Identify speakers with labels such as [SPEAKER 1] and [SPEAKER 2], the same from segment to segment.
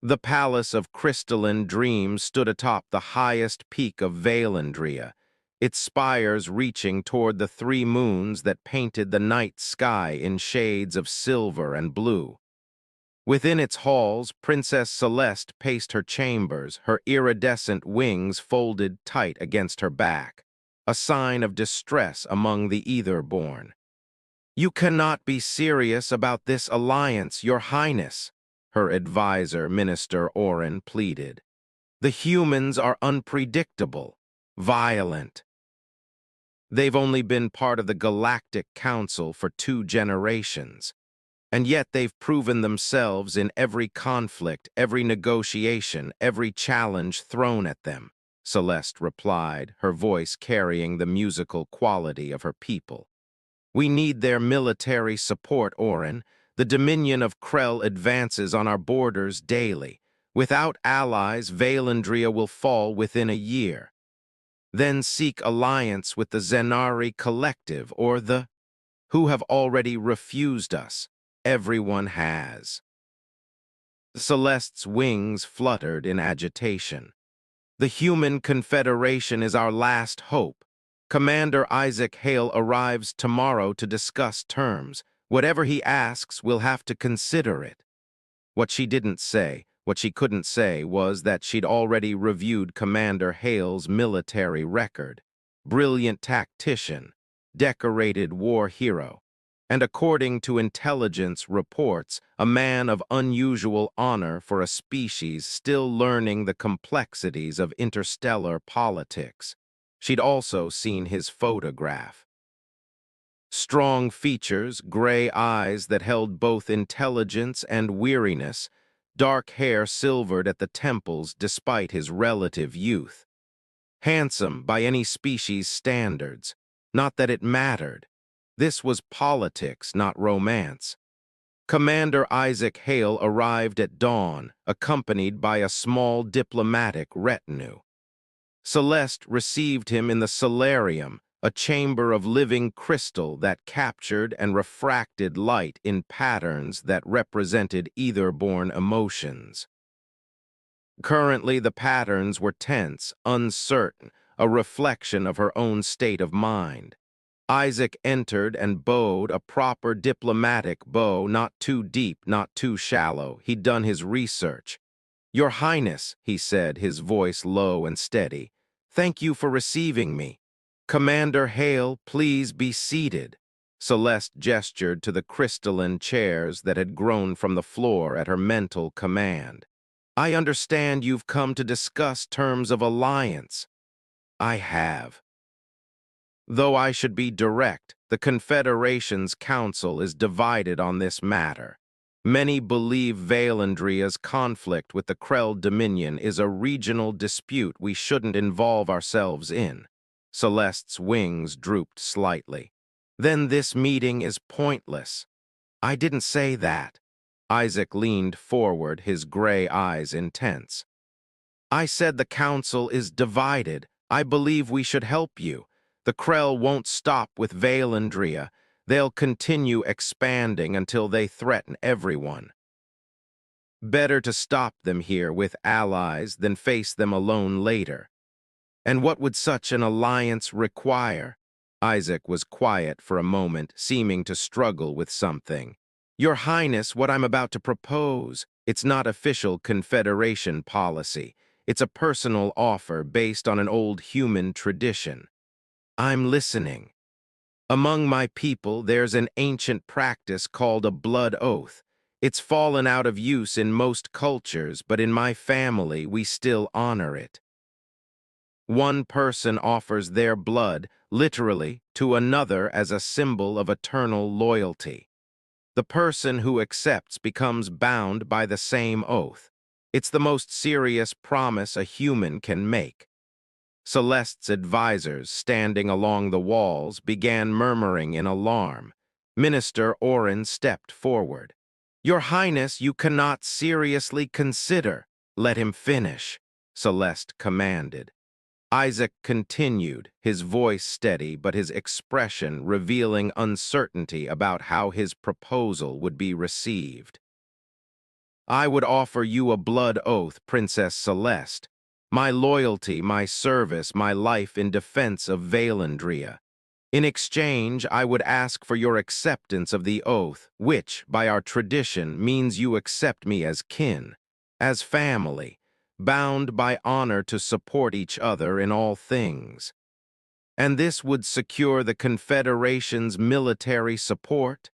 [SPEAKER 1] The palace of crystalline dreams stood atop the highest peak of Valandria, its spires reaching toward the three moons that painted the night sky in shades of silver and blue. Within its halls, Princess Celeste paced her chambers, her iridescent wings folded tight against her back, a sign of distress among the Etherborn. "You cannot be serious about this alliance, Your Highness," her advisor, Minister Orin, pleaded. "The humans are unpredictable, violent. They've only been part of the Galactic Council for 2 generations, and yet they've proven themselves in every conflict, every negotiation, every challenge thrown at them," Celeste replied, her voice carrying the musical quality of her people. "We need their military support, Orin. The Dominion of Krell advances on our borders daily. Without allies, Valandria will fall within a year. Then seek alliance with the Zenari Collective or the who have already refused us. Everyone has." Celeste's wings fluttered in agitation. "The Human Confederation is our last hope. Commander Isaac Hale arrives tomorrow to discuss terms. Whatever he asks, we'll have to consider it." What she couldn't say was that she'd already reviewed Commander Hale's military record. Brilliant tactician, decorated war hero, and according to intelligence reports, a man of unusual honor for a species still learning the complexities of interstellar politics. She'd also seen his photograph. Strong features, gray eyes that held both intelligence and weariness, dark hair silvered at the temples despite his relative youth. Handsome by any species' standards. Not that it mattered. This was politics, not romance. Commander Isaac Hale arrived at dawn, accompanied by a small diplomatic retinue. Celeste received him in the solarium, a chamber of living crystal that captured and refracted light in patterns that represented ether-born emotions. Currently, the patterns were tense, uncertain, a reflection of her own state of mind. Isaac entered and bowed, a proper diplomatic bow, not too deep, not too shallow. He'd done his research. "Your Highness," he said, his voice low and steady, "thank you for receiving me. Commander Hale, please be seated." Celeste gestured to the crystalline chairs that had grown from the floor at her mental command. "I understand you've come to discuss terms of alliance." "I have. Though I should be direct, the Confederation's council is divided on this matter. Many believe Valandria's conflict with the Krell Dominion is a regional dispute we shouldn't involve ourselves in." Celeste's wings drooped slightly. "Then this meeting is pointless." "I didn't say that." Isaac leaned forward, his gray eyes intense. "I said the council is divided. I believe we should help you. The Krell won't stop with Valandria. They'll continue expanding until they threaten everyone. Better to stop them here with allies than face them alone later. And what would such an alliance require?" Isaac was quiet for a moment, seeming to struggle with something. "Your Highness, what I'm about to propose, it's not official Confederation policy. It's a personal offer based on an old human tradition." "I'm listening." "Among my people, there's an ancient practice called a blood oath. It's fallen out of use in most cultures, but in my family, we still honor it. One person offers their blood, literally, to another as a symbol of eternal loyalty. The person who accepts becomes bound by the same oath. It's the most serious promise a human can make." Celeste's advisors, standing along the walls, began murmuring in alarm. Minister Orin stepped forward. "Your Highness, you cannot seriously consider." "Let him finish," Celeste commanded. Isaac continued, his voice steady but his expression revealing uncertainty about how his proposal would be received. I would offer you a blood oath, Princess Celeste. My loyalty, my service, my life in defense of Valandria. In exchange, I would ask for your acceptance of the oath, which, by our tradition, means you accept me as kin, as family, bound by honor to support each other in all things. And this would secure the Confederation's military support?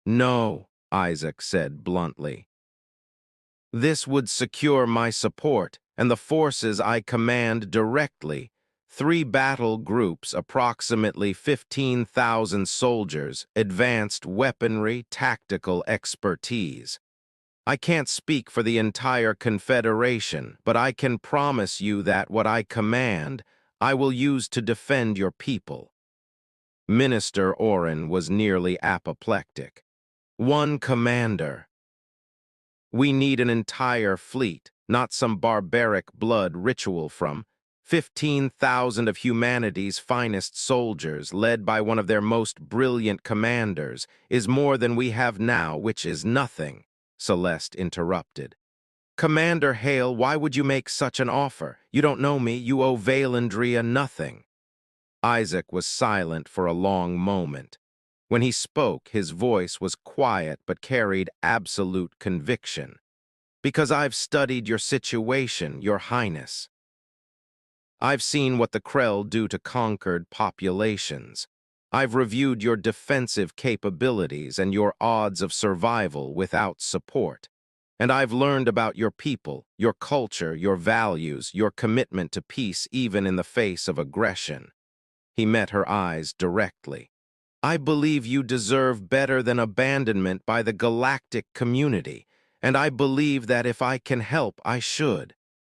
[SPEAKER 1] No, Isaac said bluntly. This would secure my support and the forces I command directly. 3 battle groups, approximately 15,000 soldiers, advanced weaponry, tactical expertise. I can't speak for the entire Confederation, but I can promise you that what I command, I will use to defend your people. Minister Oren was nearly apoplectic. One commander. We need an entire fleet, not some barbaric blood ritual from 15,000 of humanity's finest soldiers, led by one of their most brilliant commanders, is more than we have now, which is nothing, Celeste interrupted. Commander Hale, why would you make such an offer? You don't know me, you owe Valandria nothing. Isaac was silent for a long moment. When he spoke, his voice was quiet but carried absolute conviction. Because I've studied your situation, Your Highness. I've seen what the Krell do to conquered populations. I've reviewed your defensive capabilities and your odds of survival without support. And I've learned about your people, your culture, your values, your commitment to peace even in the face of aggression. He met her eyes directly. I believe you deserve better than abandonment by the galactic community, and I believe that if I can help, I should.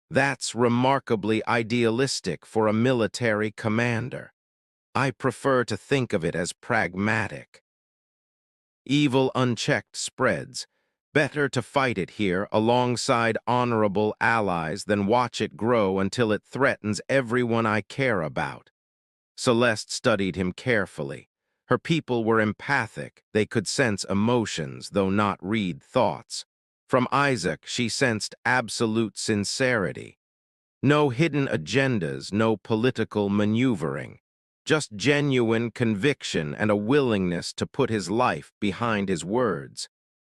[SPEAKER 1] That's remarkably idealistic for a military commander. I prefer to think of it as pragmatic. Evil unchecked spreads. Better to fight it here alongside honorable allies than watch it grow until it threatens everyone I care about. Celeste studied him carefully. Her people were empathic. They could sense emotions, though not read thoughts. From Isaac, she sensed absolute sincerity. No hidden agendas, no political maneuvering. Just genuine conviction and a willingness to put his life behind his words.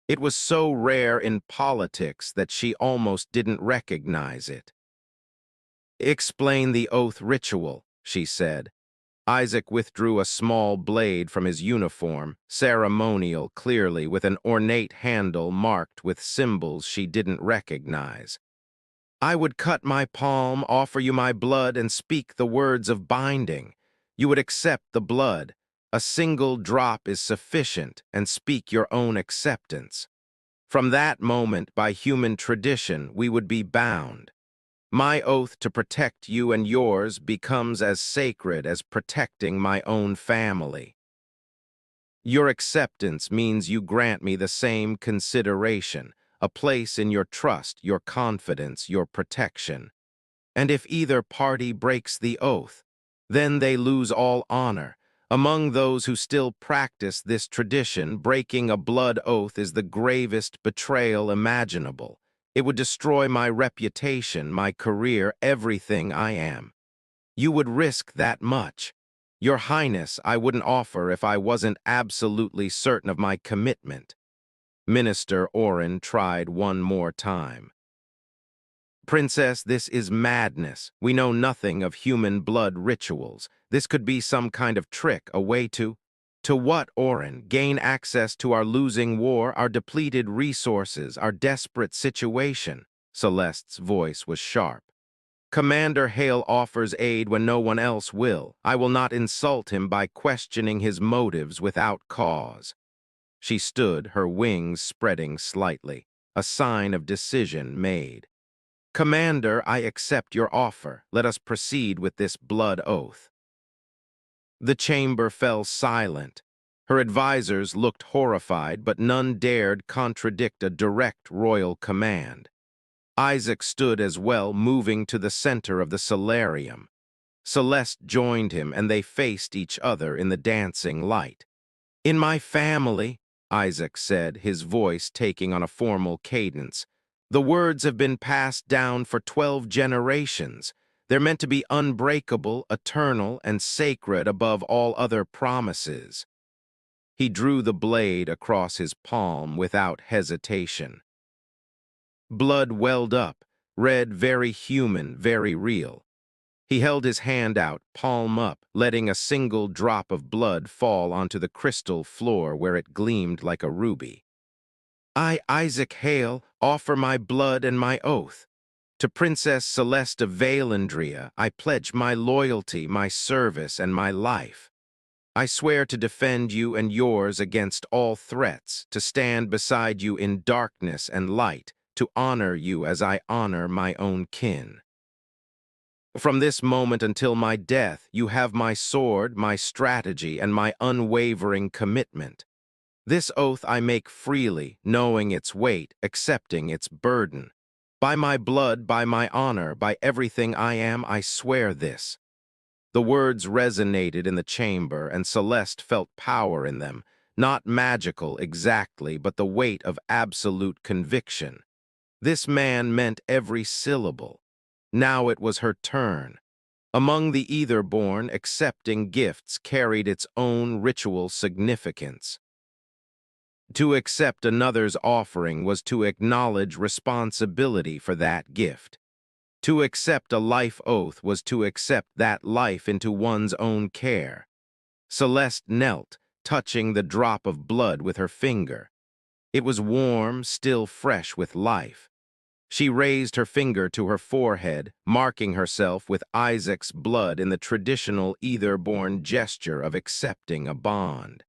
[SPEAKER 1] It was so rare in politics that she almost didn't recognize it. Explain the oath ritual, she said. Isaac withdrew a small blade from his uniform, ceremonial clearly, with an ornate handle marked with symbols she didn't recognize. I would cut my palm, offer you my blood, and speak the words of binding. You would accept the blood. A single drop is sufficient, and speak your own acceptance. From that moment, by human tradition, we would be bound. My oath to protect you and yours becomes as sacred as protecting my own family. Your acceptance means you grant me the same consideration, a place in your trust, your confidence, your protection. And if either party breaks the oath, then they lose all honor. Among those who still practice this tradition, breaking a blood oath is the gravest betrayal imaginable. It would destroy my reputation, my career, everything I am. You would risk that much. Your Highness, I wouldn't offer if I wasn't absolutely certain of my commitment. Minister Oren tried one more time. Princess, this is madness. We know nothing of human blood rituals. This could be some kind of trick, a way to... To what, Oren? Gain access to our losing war, our depleted resources, our desperate situation? Celeste's voice was sharp. Commander Hale offers aid when no one else will. I will not insult him by questioning his motives without cause. She stood, her wings spreading slightly, a sign of decision made. Commander, I accept your offer. Let us proceed with this blood oath. The chamber fell silent. Her advisors looked horrified, but none dared contradict a direct royal command. Isaac stood as well, moving to the center of the solarium. Celeste joined him, and they faced each other in the dancing light. In my family, Isaac said, his voice taking on a formal cadence, The words have been passed down for 12 generations. They're meant to be unbreakable, eternal, and sacred above all other promises. He drew the blade across his palm without hesitation. Blood welled up, red, very human, very real. He held his hand out, palm up, letting a single drop of blood fall onto the crystal floor where it gleamed like a ruby. I, Isaac Hale, offer my blood and my oath. To Princess Celeste of Valandria, I pledge my loyalty, my service, and my life. I swear to defend you and yours against all threats, to stand beside you in darkness and light, to honor you as I honor my own kin. From this moment until my death, you have my sword, my strategy, and my unwavering commitment. This oath I make freely, knowing its weight, accepting its burden. By my blood, by my honor, by everything I am, I swear this. The words resonated in the chamber, and Celeste felt power in them, not magical exactly, but the weight of absolute conviction. This man meant every syllable. Now it was her turn. Among the either-born, accepting gifts carried its own ritual significance. To accept another's offering was to acknowledge responsibility for that gift. To accept a life oath was to accept that life into one's own care. Celeste knelt, touching the drop of blood with her finger. It was warm, still fresh with life. She raised her finger to her forehead, marking herself with Isaac's blood in the traditional either-born gesture of accepting a bond.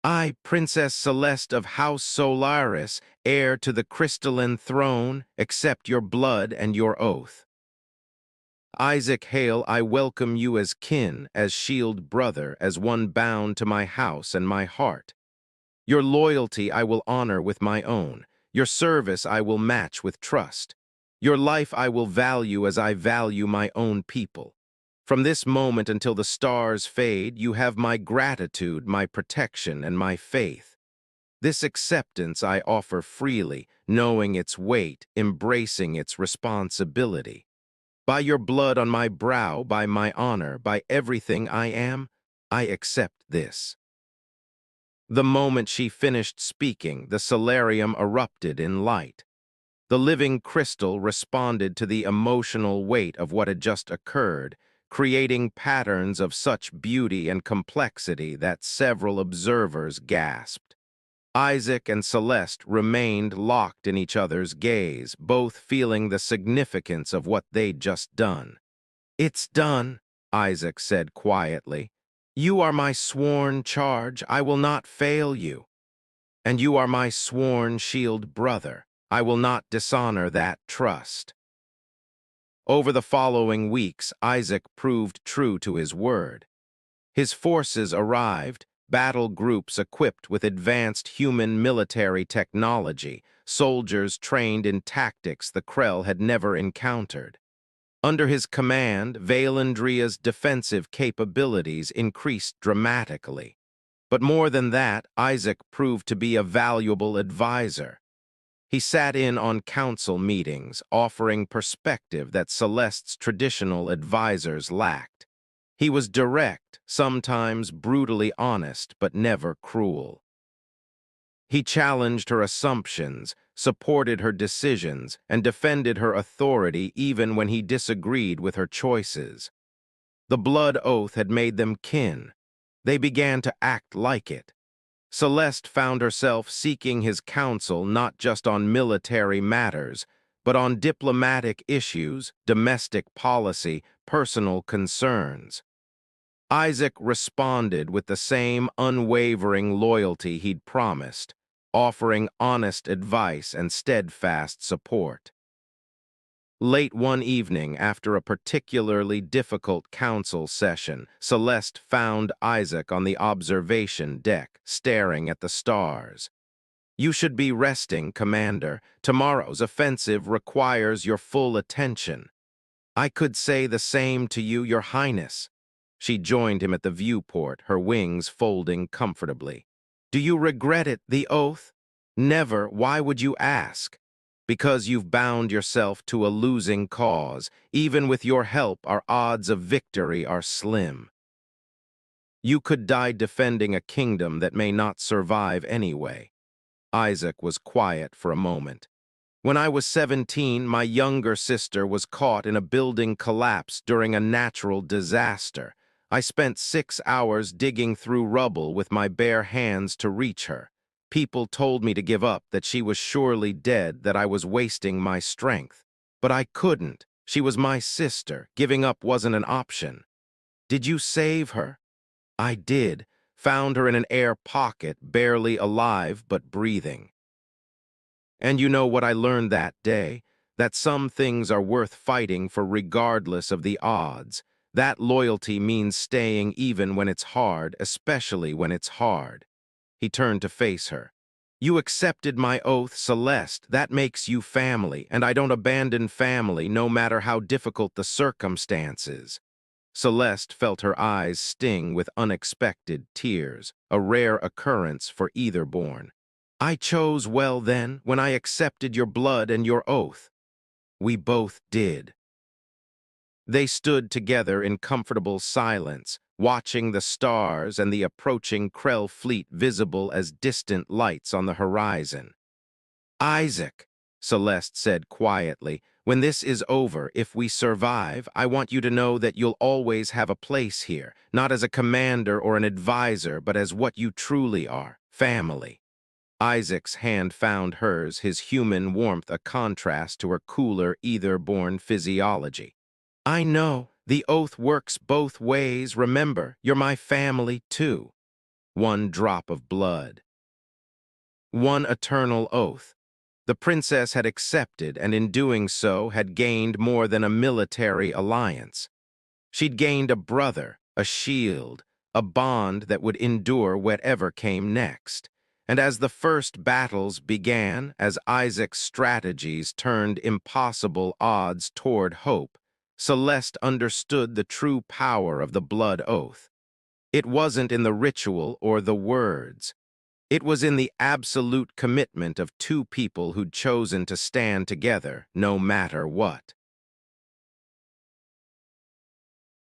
[SPEAKER 1] I, Princess Celeste of House Solaris, heir to the crystalline throne, accept your blood and your oath. Isaac Hale, I welcome you as kin, as shield brother, as one bound to my house and my heart. Your loyalty I will honor with my own. Your service I will match with trust. Your life I will value as I value my own people. From this moment until the stars fade, you have my gratitude, my protection, and my faith. This acceptance I offer freely, knowing its weight, embracing its responsibility. By your blood on my brow, by my honor, by everything I am, I accept this. The moment she finished speaking, the solarium erupted in light. The living crystal responded to the emotional weight of what had just occurred, creating patterns of such beauty and complexity that several observers gasped. Isaac and Celeste remained locked in each other's gaze, both feeling the significance of what they'd just done. "It's done," Isaac said quietly. "You are my sworn charge. I will not fail you. And you are my sworn shield brother. I will not dishonor that trust." Over the following weeks, Isaac proved true to his word. His forces arrived, battle groups equipped with advanced human military technology, soldiers trained in tactics the Krell had never encountered. Under his command, Valandria's defensive capabilities increased dramatically. But more than that, Isaac proved to be a valuable advisor. He sat in on council meetings, offering perspective that Celeste's traditional advisors lacked. He was direct, sometimes brutally honest, but never cruel. He challenged her assumptions, supported her decisions, and defended her authority even when he disagreed with her choices. The blood oath had made them kin. They began to act like it. Celeste found herself seeking his counsel not just on military matters, but on diplomatic issues, domestic policy, personal concerns. Isaac responded with the same unwavering loyalty he'd promised, offering honest advice and steadfast support. Late one evening, after a particularly difficult council session, Celeste found Isaac on the observation deck, staring at the stars. "You should be resting, Commander. Tomorrow's offensive requires your full attention." "I could say the same to you, Your Highness." She joined him at the viewport, her wings folding comfortably. "Do you regret it, the oath?" "Never. Why would you ask?" Because you've bound yourself to a losing cause. Even with your help, our odds of victory are slim. You could die defending a kingdom that may not survive anyway. Isaac was quiet for a moment. When I was 17, my younger sister was caught in a building collapse during a natural disaster. I spent 6 hours digging through rubble with my bare hands to reach her. People told me to give up, that she was surely dead, that I was wasting my strength. But I couldn't. She was my sister. Giving up wasn't an option. Did you save her? I did. Found her in an air pocket, barely alive but breathing. And you know what I learned that day? That some things are worth fighting for regardless of the odds. That loyalty means staying even when it's hard, especially when it's hard. He turned to face her. You accepted my oath, Celeste. That makes you family, and I don't abandon family no matter how difficult the circumstances. Celeste felt her eyes sting with unexpected tears, a rare occurrence for either born. I chose well then, when I accepted your blood and your oath. We both did. They stood together in comfortable silence, watching the stars and the approaching Krell fleet visible as distant lights on the horizon. Isaac, Celeste said quietly, when this is over, if we survive, I want you to know that you'll always have a place here, not as a commander or an advisor, but as what you truly are, family. Isaac's hand found hers, his human warmth a contrast to her cooler, either-born physiology. I know, the oath works both ways. Remember, you're my family, too. One drop of blood. One eternal oath. The princess had accepted, and in doing so had gained more than a military alliance. She'd gained a brother, a shield, a bond that would endure whatever came next. And as the first battles began, as Isaac's strategies turned impossible odds toward hope, Celeste understood the true power of the blood oath. It wasn't in the ritual or the words. It was in the absolute commitment of two people who'd chosen to stand together no matter what.